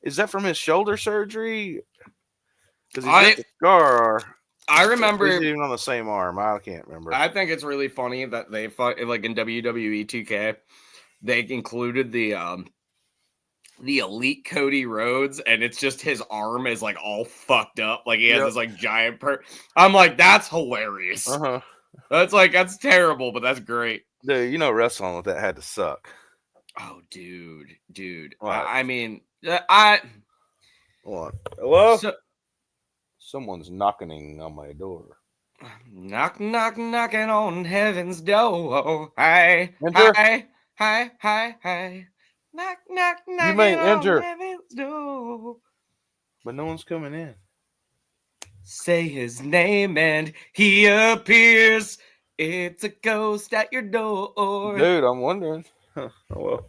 Is that from his shoulder surgery? Because he's got the scar. I remember. Is it even on the same arm? I can't remember. I think it's really funny that they like in WWE 2K, they included the elite Cody Rhodes, and it's just his arm is like all fucked up, like he has this like giant I'm like, that's hilarious. That's terrible, but that's great. Dude, you know, wrestling with that had to suck. Oh, dude. What? I mean, What? Hello? Someone's knocking on my door. Knocking on heaven's door. Hi, enter. Hi. Knock You may enter. on heaven's door. But no one's coming in. Say his name and he appears. It's a ghost at your door. Dude, I'm wondering. Oh, well.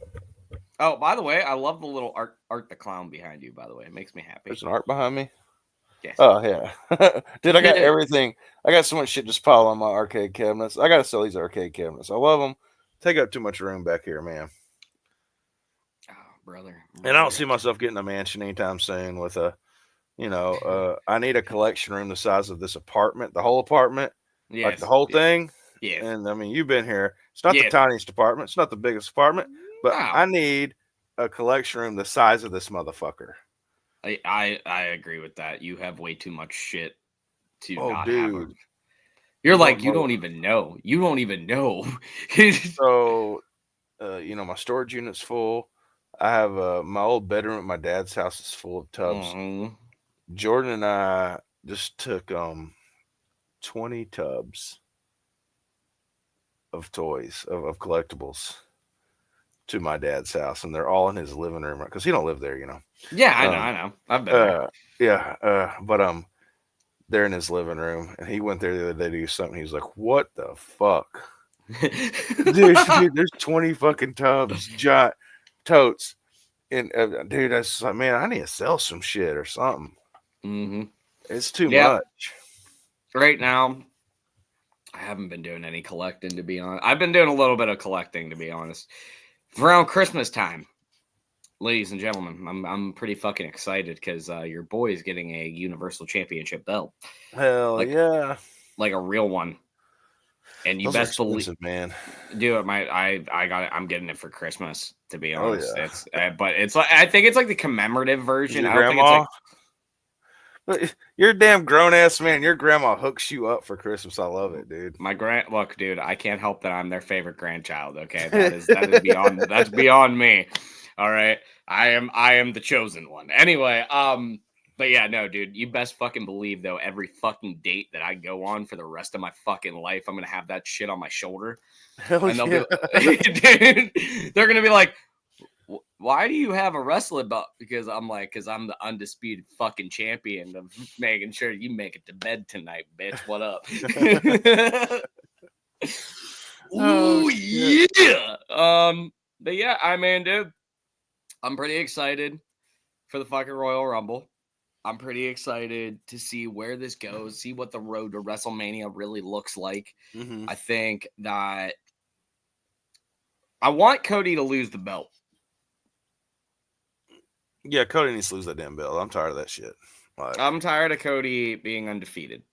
Oh, by the way, I love the little Art the Clown behind you, by the way. It makes me happy. There's an art behind me? Yes. Oh, yeah. Dude, I got everything. I got so much shit just piled on my arcade cabinets. I got to sell these arcade cabinets. I love them. Take up too much room back here, man. Oh, brother. And I don't see myself getting a mansion anytime soon with a, I need a collection room the size of this apartment, the whole apartment. Yes. Like the whole thing. Yeah. And I mean, you've been here. It's not the tiniest apartment. It's not the biggest apartment. But I need a collection room the size of this motherfucker. I agree with that. You have way too much shit to not dude. have. You're like, you don't even know. You don't even know. So, my storage unit's full. I have my old bedroom at my dad's house is full of tubs. Mm-hmm. Jordan and I just took 20 tubs of toys, of collectibles to my dad's house, and they're all in his living room because he don't live there, Yeah, I know. I've been there. Yeah, but they're in his living room, and he went there the other day to do something. He was like, "What the fuck, dude? There's 20 fucking tubs, giant totes." And dude, I was like, man, I need to sell some shit or something. Mm-hmm. It's too much. Right now, I haven't been doing any collecting, to be honest. I've been doing a little bit of collecting, to be honest. Around Christmas time, ladies and gentlemen, I'm pretty fucking excited because your boy is getting a Universal Championship belt. Hell yeah. Like a real one. And you best believe, man. Dude, I got it. I'm getting it for Christmas, to be honest. Oh, yeah. But it's like, I think it's like the commemorative version. I don't think it's like, you're a damn grown ass man. Your grandma hooks you up for Christmas. I love it, dude. Look, dude, I can't help that I'm their favorite grandchild. Okay, that is beyond that's beyond me. All right, I am the chosen one. Anyway, but yeah, no, dude, you best fucking believe though, every fucking date that I go on for the rest of my fucking life, I'm gonna have that shit on my shoulder. Hell and they'll dude, they're gonna be like, why do you have a wrestling belt? Because I'm the undisputed fucking champion of making sure you make it to bed tonight, bitch. What up? Ooh, yeah. But yeah, I mean, dude, I'm pretty excited for the fucking Royal Rumble. I'm pretty excited to see where this goes, see what the road to WrestleMania really looks like. Mm-hmm. I think that I want Cody to lose the belt. Yeah, Cody needs to lose that damn belt. I'm tired of that shit. I'm tired of Cody being undefeated.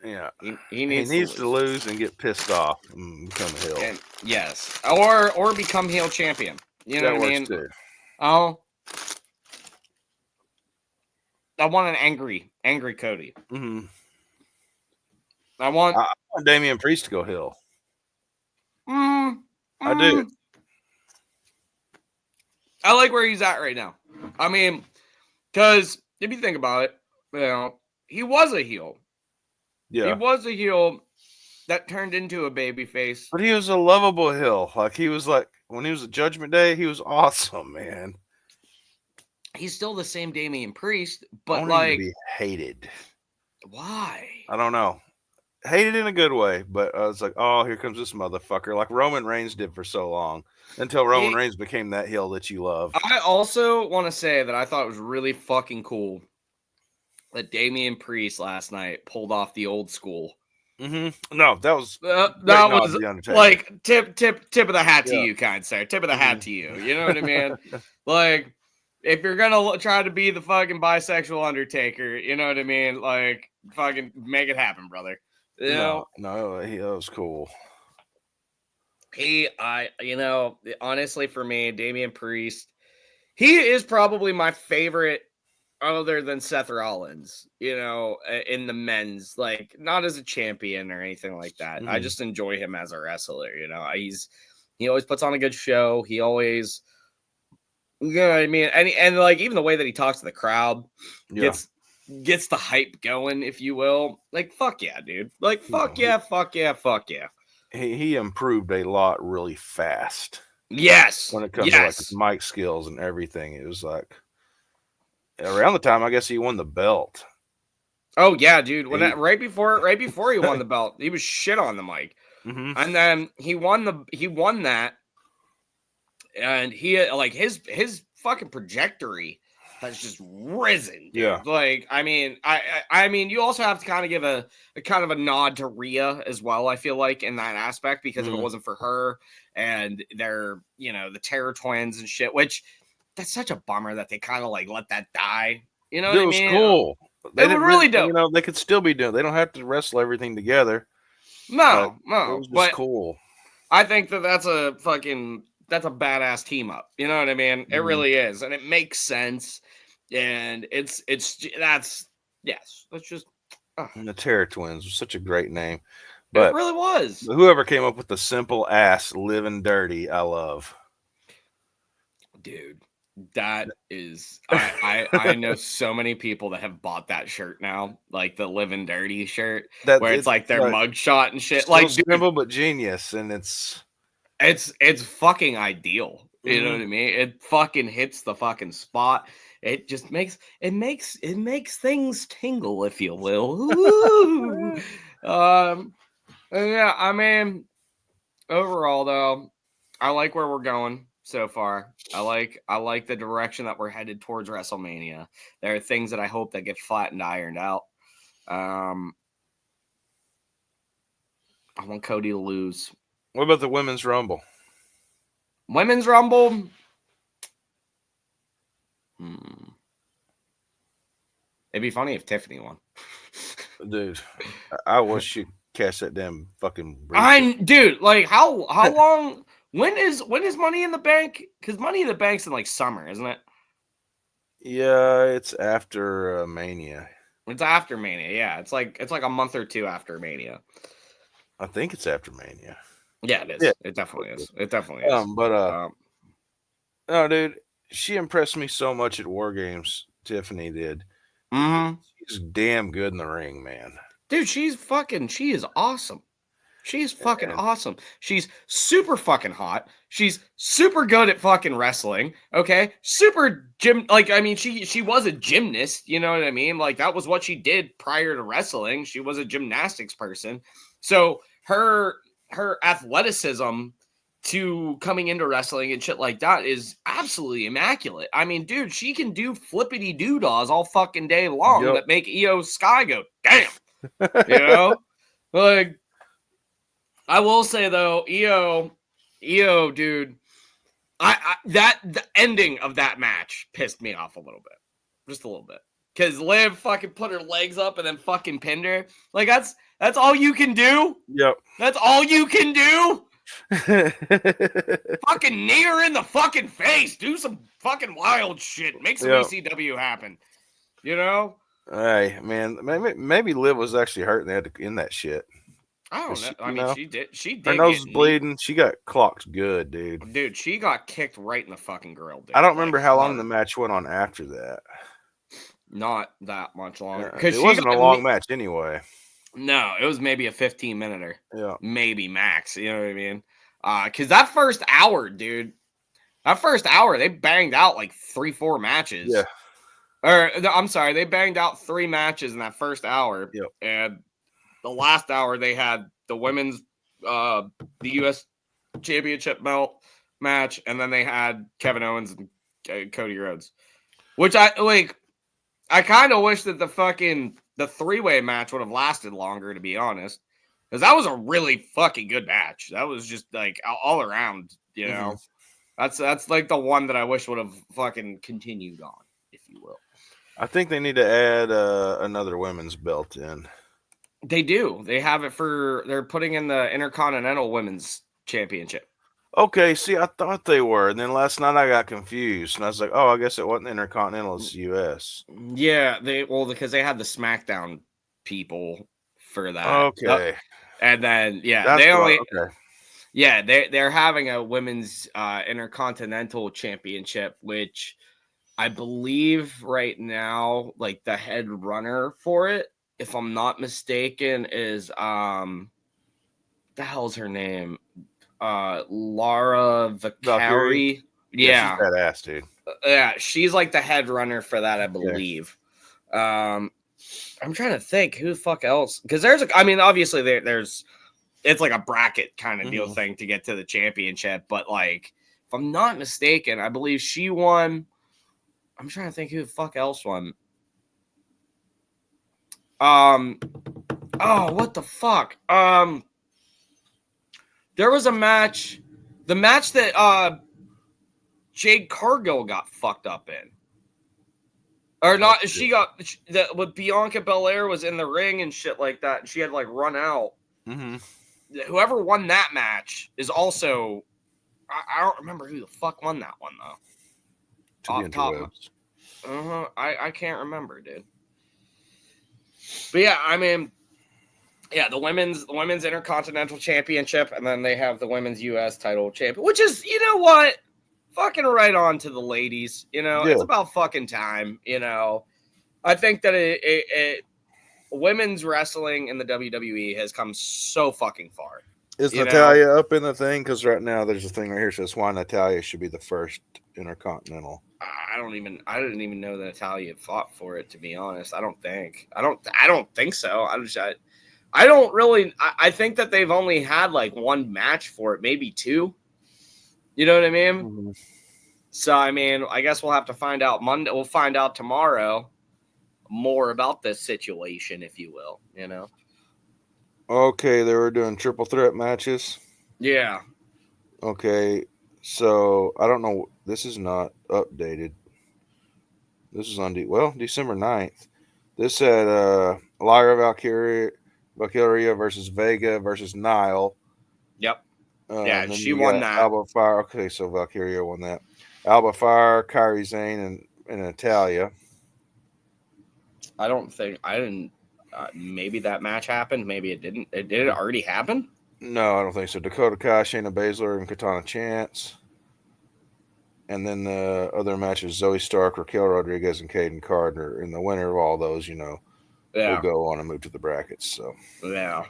Yeah, he needs to lose and get pissed off and become a heel. And, yes, or become heel champion. You know what I mean? Too. Oh, I want an angry Cody. Mm-hmm. I want Damian Priest to go heel. I do. I like where he's at right now. I mean, because if you think about it, he was a heel. Yeah. He was a heel that turned into a babyface. But he was a lovable heel. Like, he was like, when he was at Judgment Day, he was awesome, man. He's still the same Damian Priest, but I want him to be hated. Why? I don't know. hated in a good way, but I was like, oh, here comes this motherfucker, like Roman Reigns did for so long, until Roman Reigns became that heel that you love. I also want to say that I thought it was really fucking cool that Damian Priest last night pulled off the old school. Mm-hmm. No, that was like tip of the hat to you, kind sir. Tip of the hat to you. You know what I mean? Like, if you're gonna try to be the fucking bisexual Undertaker, you know what I mean? Like, fucking make it happen, brother. You know? No, that was cool. Honestly, for me, Damian Priest, he is probably my favorite other than Seth Rollins, in the men's, like, not as a champion or anything like that. I just enjoy him as a wrestler. He always puts on a good show. He always, you know what I mean? And like, even the way that he talks to the crowd gets the hype going, if you will. Like, fuck yeah, dude. Like, fuck yeah. He improved a lot really fast. Yes. When it comes to like his mic skills and everything, it was like around the time I guess he won the belt. Oh yeah, dude. Right before he won the belt, he was shit on the mic, and then he won that, and he like his fucking trajectory has just risen. Dude. Yeah. Like, I mean, you also have to kind of give a kind of a nod to Rhea as well. I feel like in that aspect, because if it wasn't for her and their, the Terror Twins and shit, which that's such a bummer that they kind of like let that die. You know what I mean? It was cool. They were really dope. They could still be doing. They don't have to wrestle everything together. No, it was just cool. I think that's a badass team up. You know what I mean? It really is, and it makes sense. And that's just. And the Terror Twins was such a great name, but it really was. Whoever came up with the simple ass living dirty, I love. Dude, that is, I know so many people that have bought that shirt now, like the living dirty shirt, where it's like their mugshot and shit. Like, simple but genius, and it's fucking ideal. You know what I mean? It fucking hits the fucking spot. It just makes things tingle, if you will. Yeah, I mean, overall though, I like where we're going so far. I like the direction that we're headed towards WrestleMania. There are things that I hope that get flattened, ironed out. I want Cody to lose. What about the Women's Rumble? Women's Rumble? It'd be funny if Tiffany won. Dude, I wish she cashed that damn fucking dude, like, how long? When is Money in the Bank? Because Money in the Bank's in like summer, isn't it? Yeah, it's after Mania. It's after Mania, yeah. It's like a month or two after Mania. I think it's after Mania. Yeah, it is. Yeah. It definitely is. It definitely is. No, dude, she impressed me so much at War Games. Tiffany did. She's damn good in the ring, man. Dude, she is awesome. She's fucking awesome. She's super fucking hot. She's super good at fucking wrestling. Okay, super like, I mean, she was a gymnast. You know what I mean? Like, that was what she did prior to wrestling. She was a gymnastics person. So her athleticism to coming into wrestling and shit like that is absolutely immaculate. I mean, dude, she can do flippity doodads all fucking day long that make Io Sky go, damn. You know? Like, I will say though, Io, dude, the ending of that match pissed me off a little bit. Just a little bit. Because Liv fucking put her legs up and then fucking pinned her. Like, that's all you can do? Yep. That's all you can do? Fucking knee her in the fucking face. Do some fucking wild shit. Make some ECW happen. You know? Hey, man, maybe Liv was actually hurting in that shit. I don't know. I mean, she did. Her nose was bleeding. She got clocked good, dude. Dude, she got kicked right in the fucking grill, dude. I don't remember how long the match went on after that. Not that much longer. It wasn't a long match anyway. No, it was maybe a 15-minute. Yeah. Maybe max. You know what I mean? Because that first hour, dude, they banged out like 3-4 matches. Yeah. Or, I'm sorry, they banged out 3 matches in that first hour. Yep. And the last hour they had the women's the U.S. Championship belt match, and then they had Kevin Owens and Cody Rhodes, which I kind of wish that the three-way match would have lasted longer, to be honest, because that was a really fucking good match. That was just like all around, you know. That's like the one that I wish would have fucking continued on, if you will. I think they need to add another women's belt in. They do. They have it they're putting in the Intercontinental Women's Championship. Okay, see, I thought they were, and then last night I got confused, and I was like, "Oh, I guess it wasn't Intercontinental; it's U.S." Yeah, because they had the SmackDown people for that. Okay, and then they're having a women's Intercontinental Championship, which I believe right now, like the head runner for it, if I'm not mistaken, is the hell's her name? Laura Valkyrie. Yeah, she's badass, dude. Yeah, she's like the head runner for that, I believe. I'm trying to think who the fuck else, because obviously there's it's like a bracket kind of deal thing to get to the championship, but like if I'm not mistaken, I believe she won. I'm trying to think who the fuck else won. What the fuck? There was a match, the match that Jade Cargill got fucked up in. Or not, with Bianca Belair was in the ring and shit like that, and she had like run out. Whoever won that match is also, I don't remember who the fuck won that one though. Off top. I can't remember, dude. But yeah, I mean, yeah, the women's Intercontinental Championship, and then they have the women's U.S. title champion, which is, you know what? Fucking right on to the ladies, you know. It's about fucking time, you know. I think that women's wrestling in the WWE has come so fucking far. Is Natalya up in the thing? Because right now there's a thing right here that says why Natalya should be the first Intercontinental. I didn't even know that Natalya had fought for it, to be honest. I don't think so. I don't really. I think that they've only had like one match for it, maybe two. You know what I mean? So, I mean, I guess we'll have to find out Monday. We'll find out tomorrow more about this situation, if you will, you know? Okay, they were doing triple threat matches? Yeah. Okay, so I don't know. This is not updated. This is on December 9th. This had Lyra Valkyria versus Vega versus Nile. Yep. Yeah, she won that. Alba Fire. Okay, so Valkyria won that. Alba Fire, Kairi Sane, and Natalya. I didn't. Maybe that match happened. Maybe it didn't. Did it already happen? No, I don't think so. Dakota Kai, Shayna Baszler, and Katana Chance. And then the other matches, Zoe Stark, Raquel Rodriguez, and Caden Carter. And the winner of all those, you know, will go on and move to the brackets. So yeah.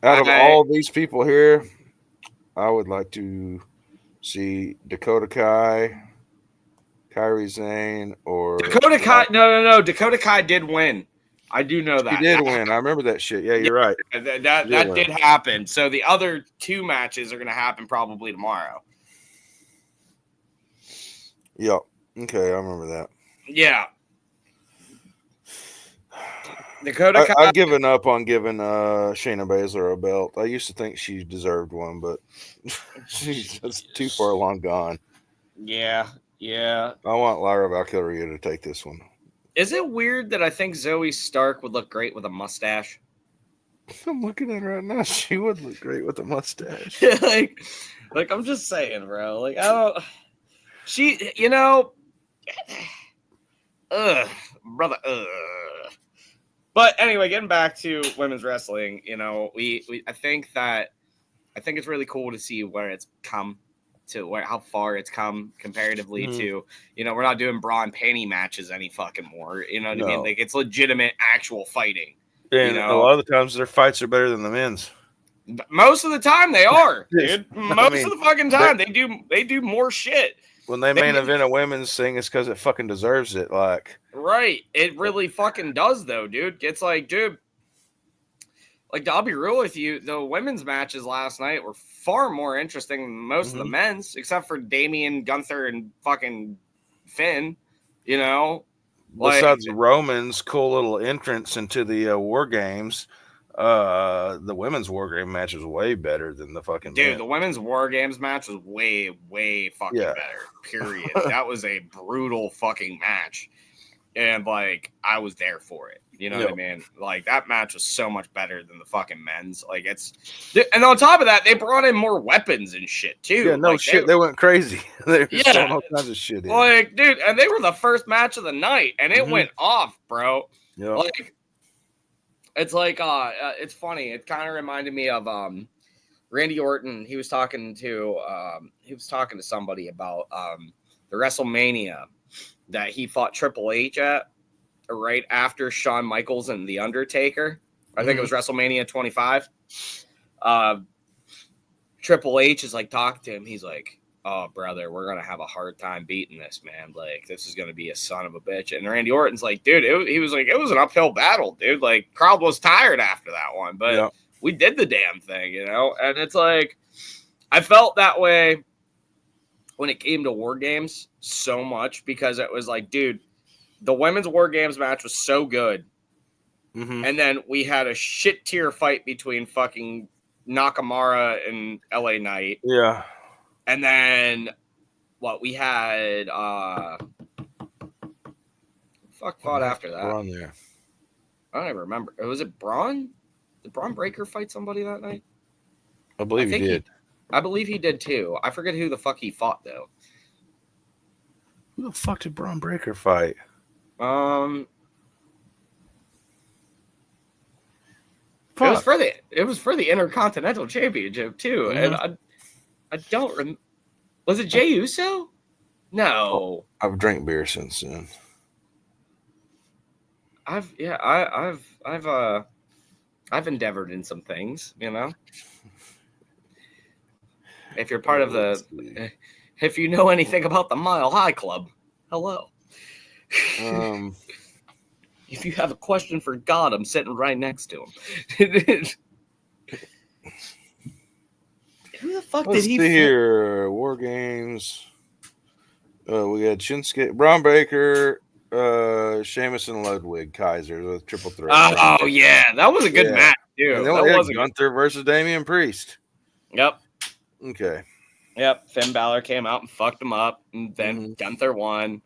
Out of all these people here, I would like to see Dakota Kai, Kairi Sane, or Dakota Kai. No. Dakota Kai did win. I do know that. She did win. I remember that shit. Yeah, you're right. That did happen. So the other two matches are going to happen probably tomorrow. Yep. Okay, I remember that. Yeah. Dakota Kai. I've given up on giving Shayna Baszler a belt. I used to think she deserved one, but she's just too far long gone. Yeah. I want Lyra Valkyria to take this one. Is it weird that I think Zoe Stark would look great with a mustache? I'm looking at her right now. She would look great with a mustache. like I'm just saying, bro. Like I don't. She, you know, brother. But anyway, getting back to women's wrestling, you know, I think it's really cool to see where it's come to, how far it's come comparatively to, you know, we're not doing bra and panty matches any fucking more. You know what I mean? Like it's legitimate, actual fighting. And you know? A lot of the times their fights are better than the men's. Most of the time they are, dude. Most of the fucking time they do more shit. when they main event a women's thing, it's because it fucking deserves it. Like, right. It really fucking does, though, dude. It's like, dude, like, I'll be real with you. The women's matches last night were far more interesting than most of the men's, except for Damian, Gunther, and fucking Finn. You know, besides Roman's cool little entrance into the War Games, the women's War Game match was way better than the fucking the women's War Games match was way fucking better. Period. That was a brutal fucking match, and like I was there for it. You know what I mean? Like that match was so much better than the fucking men's. Like and on top of that, they brought in more weapons and shit too. Yeah, no like, shit, they went crazy. They were throwing all kinds of shit in. Like, dude, and they were the first match of the night, and it went off, bro. Yeah. Like, it's like, it's funny. It kind of reminded me of Randy Orton. He was talking to somebody about the WrestleMania that he fought Triple H at right after Shawn Michaels and The Undertaker. I think it was WrestleMania 25. Triple H is like talking to him. He's like, "Oh, brother, we're gonna have a hard time beating this, man. Like, this is gonna be a son of a bitch." And Randy Orton's like, "Dude, he was like, it was an uphill battle, dude. Like, crowd was tired after that one, but we did the damn thing, you know." And it's like, I felt that way when it came to War Games so much because it was like, dude, the women's War Games match was so good, and then we had a shit tier fight between fucking Nakamura and LA Knight. Yeah. And then what we had fought after that. Braun there. I don't even remember. Was it Braun? Did Braun Breaker fight somebody that night? I believe he did. I believe he did too. I forget who the fuck he fought though. Who the fuck did Braun Breaker fight? It was for the Intercontinental Championship too, and I don't remember. Was it Jey Uso? No. I've drank beer since then. I've endeavored in some things, you know. If you're part of if you know anything about the Mile High Club, hello. If you have a question for God, I'm sitting right next to him. Who the fuck did he? See here, War Games. We had Shinsuke, Braun Breaker, Sheamus, and Ludwig Kaiser with triple threat. Oh yeah, that was a good match, dude. And then we had Gunther versus Damian Priest. Yep. Okay. Yep. Finn Balor came out and fucked him up, and then Gunther won.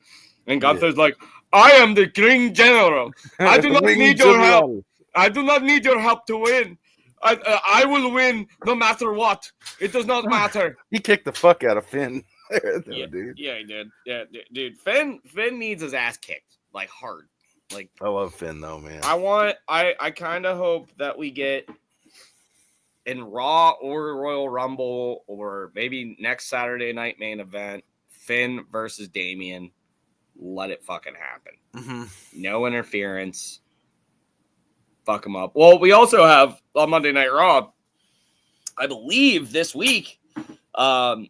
And Gunther's like, "I am the King General. I do not need your help. I do not need your help to win. I will win no matter what. It does not matter." He kicked the fuck out of Finn. Dude. Yeah, he did. Yeah, dude. Finn needs his ass kicked, like hard. Like, I love Finn though, man. I kind of hope that we get in Raw or Royal Rumble or maybe next Saturday night main event, Finn versus Damian. Let it fucking happen. No interference. Fuck him up. Well, we also have on Monday Night Raw, I believe this week, Finn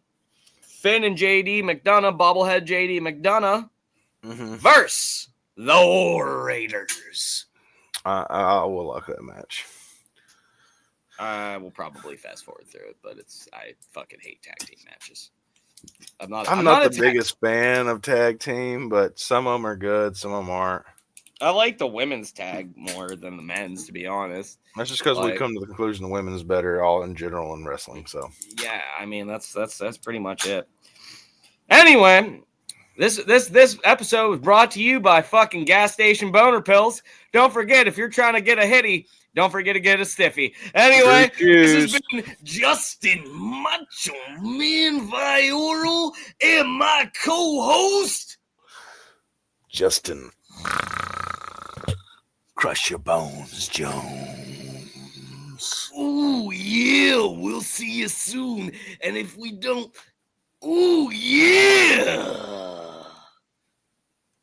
and JD McDonough, bobblehead JD McDonough, versus the Raiders. I will like that match. I will probably fast forward through it, but I fucking hate tag team matches. I'm not the biggest fan of tag team, but some of them are good, some of them aren't. I like the women's tag more than the men's, to be honest. That's just because we come to the conclusion the women's better all in general in wrestling. So yeah, I mean that's pretty much it. Anyway, this episode was brought to you by fucking gas station boner pills. Don't forget, if you're trying to get a hitty, don't forget to get a stiffy. Anyway, this has been Justin Macho Man Vioro and my co-host Justin. Crush your bones, Jones. Ooh, yeah, we'll see you soon. And if we don't, ooh, yeah.